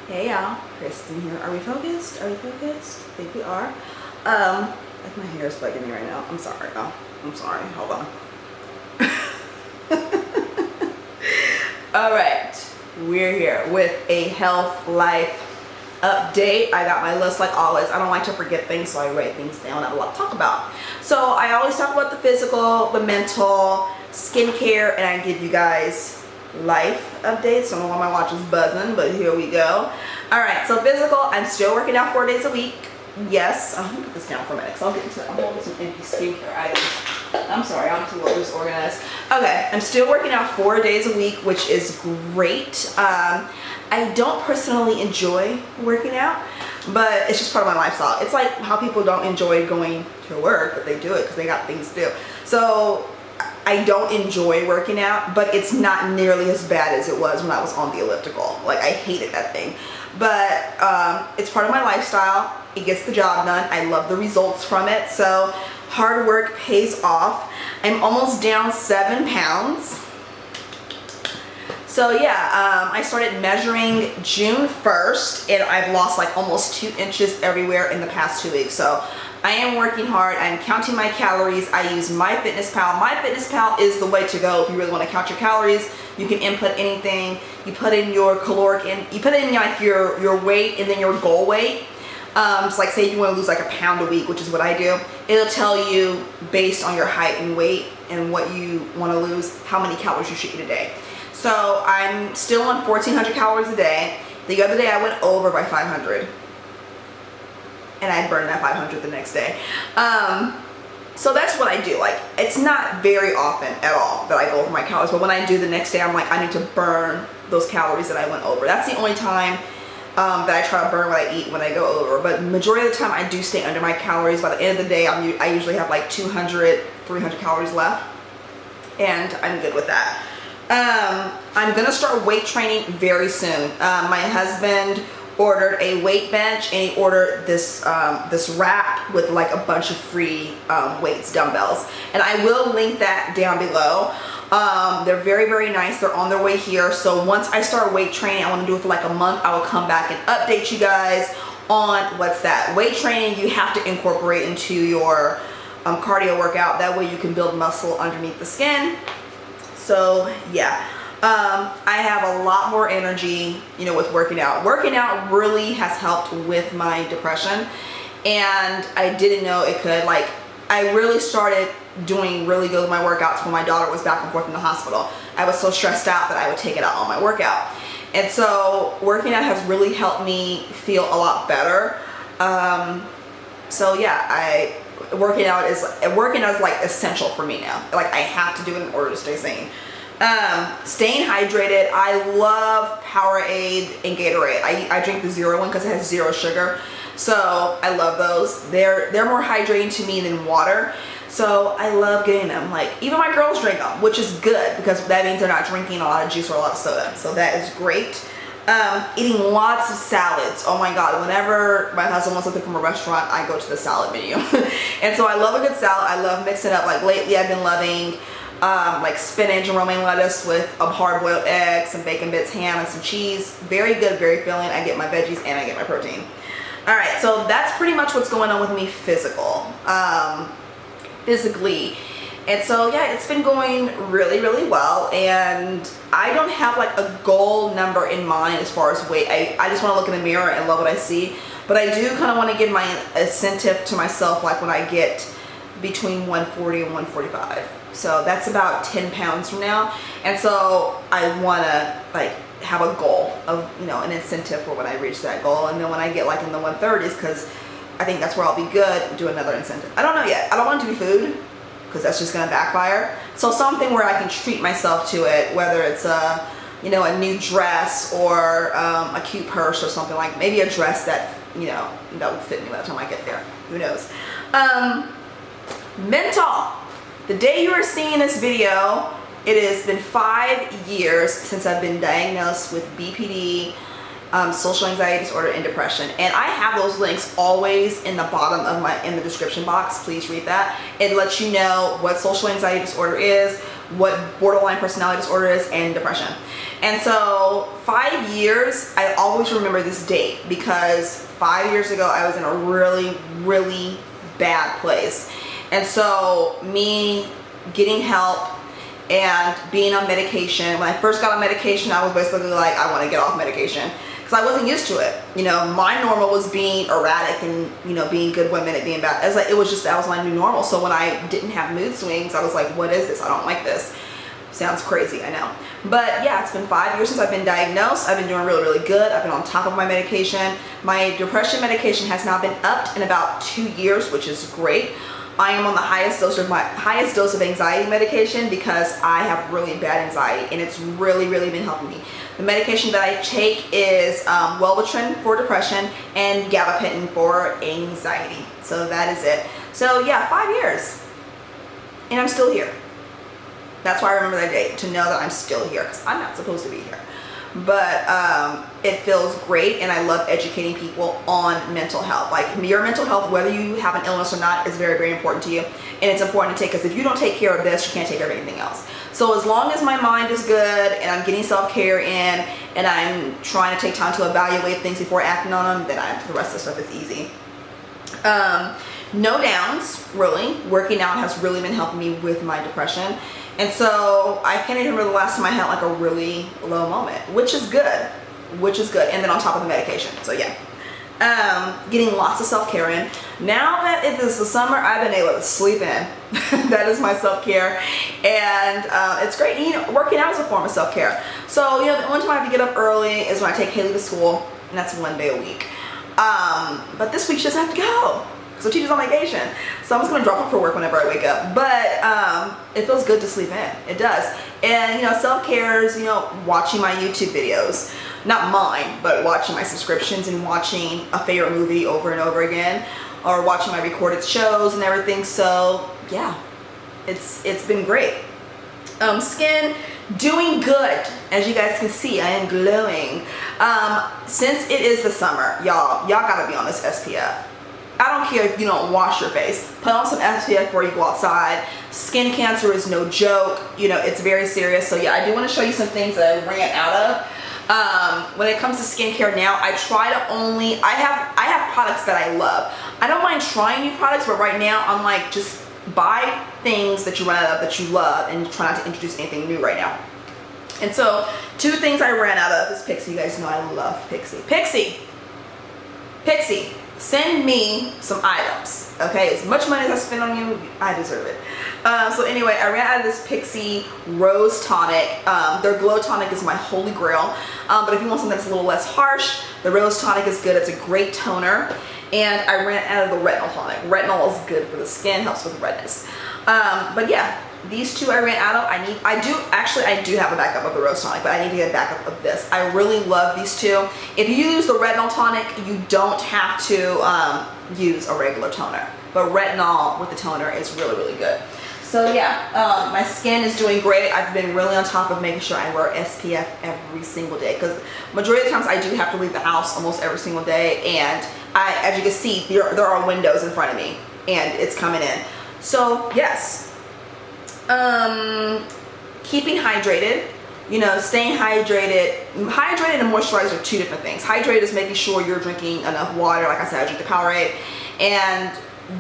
Hey y'all, Kristen here. Are we focused? Are we focused? I think we are. Like my hair is bugging me right now. I'm sorry. Oh, I'm sorry. Hold on. All right, we're here with a health life update. I got my list like always. I don't like to forget things, so I write things down. I have a lot to talk about. So I always talk about the physical, the mental, skincare, and I give you guys life updates. I don't know why my watch is buzzing, but here we go. All right, so physical, I'm still working out 4 days a week. Yes, I'm gonna put this down for a minute, so I'll get into it. I'm holding some empty skincare items. I'm sorry, I'm too disorganized. Okay, I'm still working out 4 days a week, which is great. I don't personally enjoy working out, but it's just part of my lifestyle. It's like how people don't enjoy going to work, but they do it because they got things to do. So I don't enjoy working out, but it's not nearly as bad as it was when I was on the elliptical. Like, I hated that thing. But it's part of my lifestyle. It gets the job done. I love the results from it. So hard work pays off. I'm almost down 7 pounds. So yeah, I started measuring June 1st and I've lost like almost 2 inches everywhere in the past 2 weeks. So I am working hard. I'm counting my calories. I use MyFitnessPal. MyFitnessPal is the way to go if you really want to count your calories. You can input anything. You put in your caloric, you put in like your weight and then your goal weight. So like say you want to lose like a pound a week, which is what I do. It'll tell you based on your height and weight and what you want to lose, how many calories you should eat a day. So I'm still on 1,400 calories a day. The other day I went over by 500. And I burned that 500 the next day. So that's what I do. Like, it's not very often at all that I go over my calories, but when I do the next day, I'm like, I need to burn those calories that I went over. That's the only time that I try to burn what I eat when I go over. But majority of the time I do stay under my calories. By the end of the day, I usually have like 200, 300 calories left. And I'm good with that. I'm gonna start weight training very soon. My husband ordered a weight bench and he ordered this this rack with like a bunch of free weights, dumbbells, and I will link that down below. They're very nice. They're on their way here. So once I start weight training, I want to do it for like a month. I will come back and update you guys on what's that. Weight training you have to incorporate into your cardio workout. That way you can build muscle underneath the skin. So yeah. I have a lot more energy, you know, with working out. Working out really has helped with my depression, and I didn't know it could. Like, I really started doing really good with my workouts when my daughter was back and forth in the hospital. I was so stressed out that I would take it out on my workout. And so working out has really helped me feel a lot better. So yeah, working out is like essential for me now. Like, I have to do it in order to stay sane. Staying hydrated. I love Powerade and Gatorade. I drink the zero one because it has 0 sugar. So I love those. They're more hydrating to me than water. So I love getting them. Like, even my girls drink them, which is good because that means they're not drinking a lot of juice or a lot of soda. So that is great. Eating lots of salads. Oh my God, whenever my husband wants something from a restaurant, I go to the salad menu. And so I love a good salad. I love mixing up. Like, lately I've been loving like spinach and romaine lettuce with a hard-boiled egg, some bacon bits, ham, and some cheese. Very good, very filling. I get my veggies and I get my protein. All right, so that's pretty much what's going on with me physically. And so yeah, it's been going really well, and I don't have like a goal number in mind as far as weight. I just want to look in the mirror and love what I see, but I do kind of want to give my incentive to myself, like when I get between 140 and 145. So that's about 10 pounds from now. And so I want to like have a goal of, you know, an incentive for when I reach that goal. And then when I get like in the 130s, because I think that's where I'll be good, do another incentive. I don't know yet. I don't want it to be food because that's just going to backfire. So something where I can treat myself to it, whether it's a, you know, a new dress or a cute purse or something, like maybe a dress that, you know, that will fit me by the time I get there. Who knows? Mental. The day you are seeing this video, it has been 5 years since I've been diagnosed with BPD, social anxiety disorder, and depression. And I have those links always in the bottom of in the description box. Please read that. It lets you know what social anxiety disorder is, what borderline personality disorder is, and depression. And so 5 years, I always remember this date because 5 years ago I was in a really, really bad place. And so me getting help and being on medication, when I first got on medication, I was basically like, I want to get off medication because I wasn't used to it. You know, my normal was being erratic and, you know, being good one minute, being bad. It was just, that was my new normal. So when I didn't have mood swings, I was like, what is this? I don't like this. Sounds crazy, I know. But yeah, it's been 5 years since I've been diagnosed. I've been doing really, really good. I've been on top of my medication. My depression medication has now been upped in about 2 years, which is great. I am on the highest dose of anxiety medication because I have really bad anxiety, and it's really, really been helping me. The medication that I take is Wellbutrin for depression and gabapentin for anxiety. So that is it. So yeah, 5 years, and I'm still here. That's why I remember that date, to know that I'm still here, because I'm not supposed to be here. But it feels great, and I love educating people on mental health. Like, your mental health, whether you have an illness or not, is very, very important to you. And it's important to take, because if you don't take care of this, you can't take care of anything else. So as long as my mind is good, and I'm getting self-care in, and I'm trying to take time to evaluate things before acting on them, then the rest of the stuff is easy. No downs, really. Working out has really been helping me with my depression. And so I can't even remember the last time I had like a really low moment, which is good, and then on top of the medication. So yeah, getting lots of self-care in. Now that it is the summer, I've been able to sleep in. That is my self-care, and it's great. You know, working out is a form of self-care. So, you know, the only time I have to get up early is when I take Haley to school, and that's 1 day a week. But this week she doesn't have to go, so teacher's on vacation. So I'm just gonna drop off for work whenever I wake up. But it feels good to sleep in. It does. And, you know, self-care is, you know, watching my YouTube videos. Not mine, but watching my subscriptions and watching a favorite movie over and over again, or watching my recorded shows and everything. So yeah, it's been great. Skin, doing good. As you guys can see, I am glowing. Since it is the summer, y'all gotta be on this SPF. I don't care if you don't wash your face. Put on some SPF before you go outside. Skin cancer is no joke. You know, it's very serious. So yeah, I do want to show you some things that I ran out of. When it comes to skincare now, I try to I have products that I love. I don't mind trying new products, but right now I'm like, just buy things that you run out of that you love, and try not to introduce anything new right now. And so 2 things I ran out of is Pixie. You guys know I love Pixie. Pixie, send me some items, okay? As much money as I spend on you, I deserve it. So anyway, I ran out of this Pixie Rose Tonic. Their Glow Tonic is my holy grail. But if you want something that's a little less harsh, the Rose Tonic is good. It's a great toner. And I ran out of the Retinol Tonic. Retinol is good for the skin, helps with redness. But yeah, these 2 I ran out of. I do have a backup of the Rose Tonic, but I need to get a backup of this. I really love these 2. If you use the Retinol Tonic, you don't have to use a regular toner. But Retinol with the toner is really, really good. So yeah, my skin is doing great. I've been really on top of making sure I wear SPF every single day, because majority of the times I do have to leave the house almost every single day, and as you can see, there are windows in front of me, and it's coming in. So yes, keeping hydrated, you know, staying hydrated. Hydrated and moisturized are 2 different things. Hydrated is making sure you're drinking enough water. Like I said, I drink the Powerade, and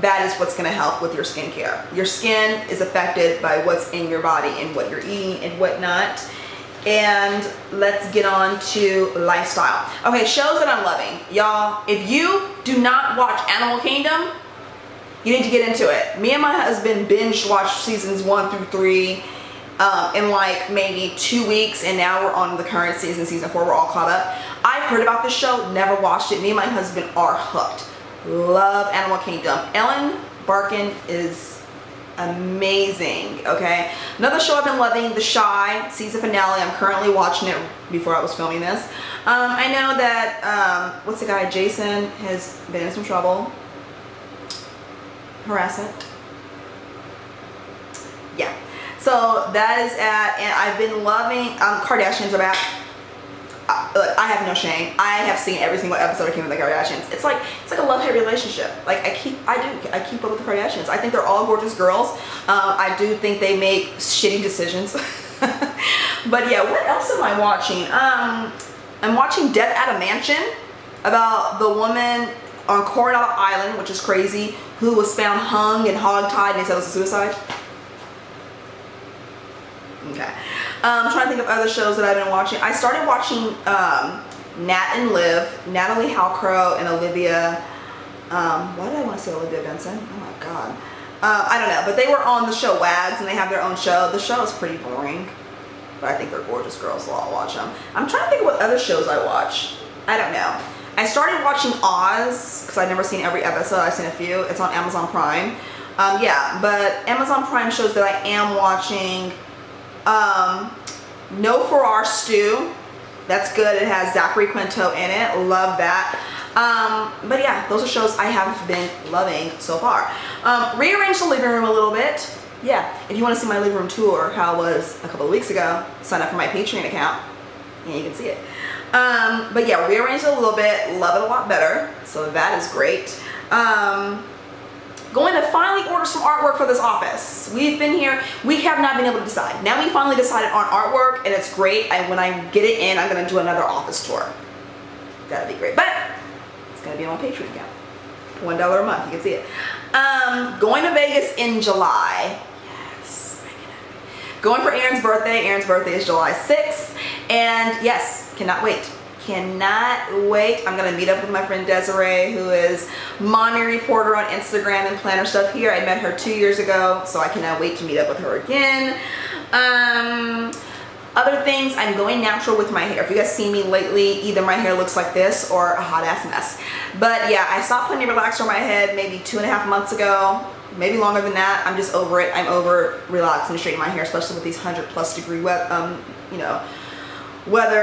that is what's going to help with your skincare. Your skin is affected by what's in your body and what you're eating and whatnot. And let's get on to lifestyle. Okay, shows that I'm loving. Y'all, if you do not watch Animal Kingdom, you need to get into it. Me and my husband binge watched seasons 1 through 3 in like maybe 2 weeks, and now we're on the current season 4. We're all caught up. I've heard about this show, never watched it. Me and my husband are hooked. Love Animal Kingdom. Ellen Barkin is amazing. Okay, another show I've been loving, The Chi season finale. I'm currently watching it before I was filming this. I know that what's the guy, Jason, has been in some trouble, harassment. Yeah, so that is and I've been loving Kardashians are back. Look, I have no shame. I have seen every single episode of Kim and the Kardashians. It's like a love-hate relationship. Like I keep up with the Kardashians. I think they're all gorgeous girls. I do think they make shitty decisions. But yeah, what else am I watching? I'm watching Death at a Mansion, about the woman on Coronado Island, which is crazy, who was found hung and hogtied and they said it was a suicide. Okay. I'm trying to think of other shows that I've been watching. I started watching Nat and Liv, Natalie Halcrow and Olivia, why did I want to say Olivia Benson? Oh my god. I don't know, but they were on the show Wags and they have their own show. The show is pretty boring, but I think they're gorgeous girls, so I'll watch them. I'm trying to think of what other shows I watch. I don't know. I started watching Oz because I've never seen every episode. I've seen a few. It's on Amazon Prime. Yeah, but Amazon Prime shows that I am watching. No Farrar Stew. That's good. It has Zachary Quinto in it. Love that. But yeah, those are shows I have been loving so far. Rearranged the living room a little bit. Yeah, if you want to see my living room tour, how it was a couple of weeks ago, sign up for my Patreon account and you can see it. But yeah, rearranged it a little bit, love it a lot better, so that is great. Going to finally order some artwork for this office. We've been here, we have not been able to decide. Now we finally decided on artwork and it's great. When I get it in, I'm gonna do another office tour. That'd be great, but it's gonna be on my Patreon account. $1 a month, you can see it. Going to Vegas in July. Yes, going for Aaron's birthday. Aaron's birthday is July 6th. And yes, cannot wait. Cannot wait. I'm gonna meet up with my friend Desiree, who is mommy reporter on Instagram and planner stuff here. I met her 2 years ago, so I cannot wait to meet up with her again. Other things, I'm going natural with my hair. If you guys see me lately, either my hair looks like this or a hot ass mess. But yeah, I stopped putting a relaxer on my head maybe 2.5 months ago, maybe longer than that. I'm just over it. I'm over relaxing and straightening my hair, especially with these 100+ degree weather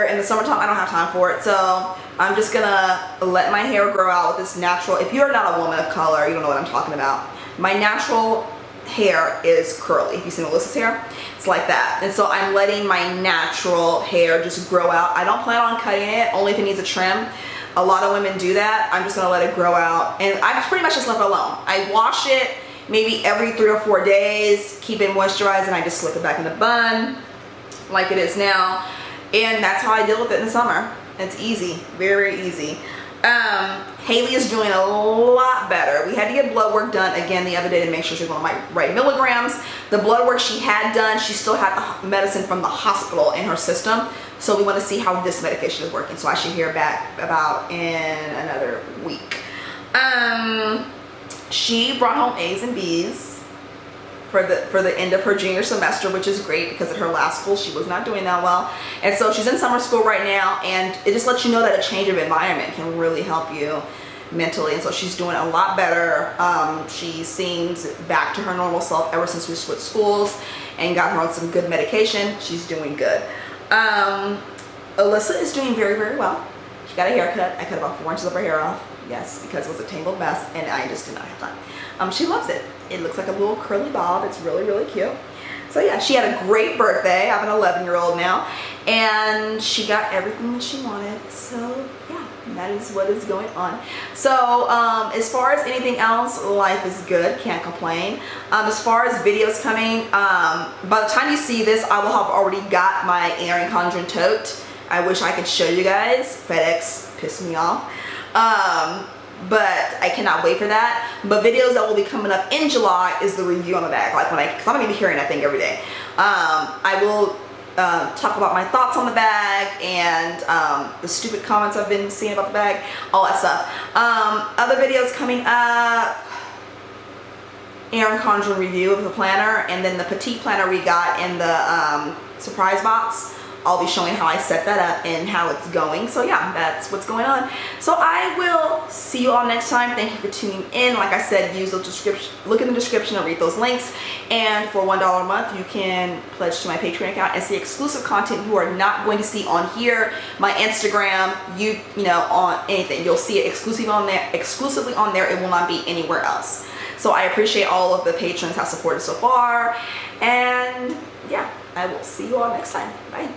in the summertime. I don't have time for it, so I'm just gonna let my hair grow out with this natural. If you're not a woman of color, you don't know what I'm talking about. My natural hair is curly. If you see Melissa's hair, it's like that. And so I'm letting my natural hair just grow out. I don't plan on cutting it, only if it needs a trim. A lot of women do that. I'm just gonna let it grow out, and I pretty much just left it alone. I wash it maybe every 3 or 4 days, keep it moisturized, and I just slip it back in the bun like it is now. And that's how I deal with it in the summer. It's easy, very, very easy. Haley is doing a lot better. We had to get blood work done again the other day to make sure she's on my right milligrams. The blood work she had done, she still had the medicine from the hospital in her system. So we want to see how this medication is working. So I should hear back about in another week. She brought home A's and B's for the end of her junior semester, which is great because at her last school she was not doing that well. And so she's in summer school right now, and it just lets you know that a change of environment can really help you mentally. And so she's doing a lot better. She seems back to her normal self ever since we switched schools and got her on some good medication. She's doing good. Alyssa is doing very, very well. She got a haircut. I cut about 4 inches of her hair off. Yes, because it was a tangled mess and I just did not have time. She loves it. It looks like a little curly bob. It's really, really cute. So yeah, she had a great birthday. I have an 11-year-old now, and she got everything that she wanted. So yeah, that is what is going on. So as far as anything else, life is good. Can't complain. As far as videos coming, by the time you see this, I will have already got my Erin Condren tote. I wish I could show you guys. FedEx pissed me off. But I cannot wait for that. But videos that will be coming up in July is the review on the bag. Like because I'm gonna be hearing that thing every day. I will talk about my thoughts on the bag and the stupid comments I've been seeing about the bag, all that stuff. Other videos coming up: Erin Condren review of the planner, and then the petite planner we got in the surprise box. I'll be showing how I set that up and how it's going. So yeah, that's what's going on. So I will see you all next time. Thank you for tuning in. Like I said, use those description, look in the description and read those links. And for $1 a month, you can pledge to my Patreon account and see exclusive content you are not going to see on here, my Instagram, you know, on anything. You'll see it exclusively on there. It will not be anywhere else. So I appreciate all of the patrons have supported so far. And yeah, I will see you all next time. Bye.